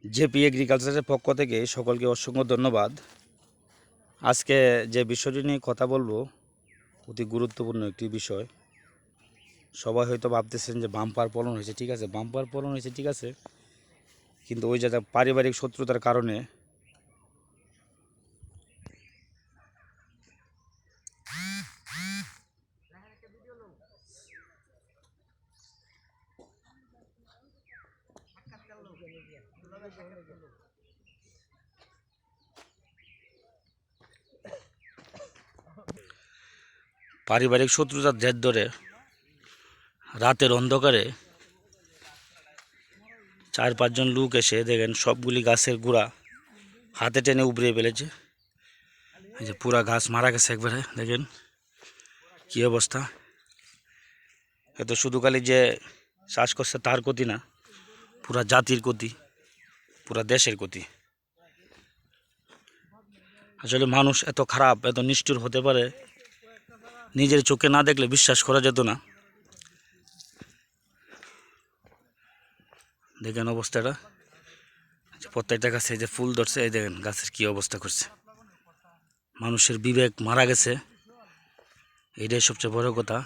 JP এগ্রিকালচারের পক্ষ থেকে সকলকে অসংখ্য ধন্যবাদ। আজকে যে বিষয়টি নিয়ে কথা বলবো অতি গুরুত্বপূর্ণ একটি বিষয়। সবাই হয়তো ভাবতেছেন যে বাম্পার ফলন হয়েছে, ঠিক আছে, বাম্পার ফলন হয়েছে, ঠিক আছে, কিন্তু ওই জায়গায় পারিবারিক শত্রুতার কারণে পারিবারিক শত্রুতার জের ধরে রাতের অন্ধকারে 4-5 জন লোক এসে দেখেন সবগুলি গাছের গোড়া হাতে টেনে উপড়িয়ে ফেলেছে। এই যে পুরা গাছ মারা গেছে একবারে, দেখেন কী অবস্থা। এত শুধু খালি যে চাষ করছে তার ক্ষতি না, পুরা জাতির ক্ষতি, পুরা দেশের ক্ষতি। আসলে মানুষ এত খারাপ, এত নিষ্ঠুর হতে পারে নিজের চোখে না দেখলে বিশ্বাস করা যেত না। দেখেন অবস্থাটা, প্রত্যেকটা গাছে যে ফুল ধরছে, এই দেখেন গাছের কি অবস্থা করছে। মানুষের বিবেক মারা গেছে, এটাই সবচেয়ে বড় কথা।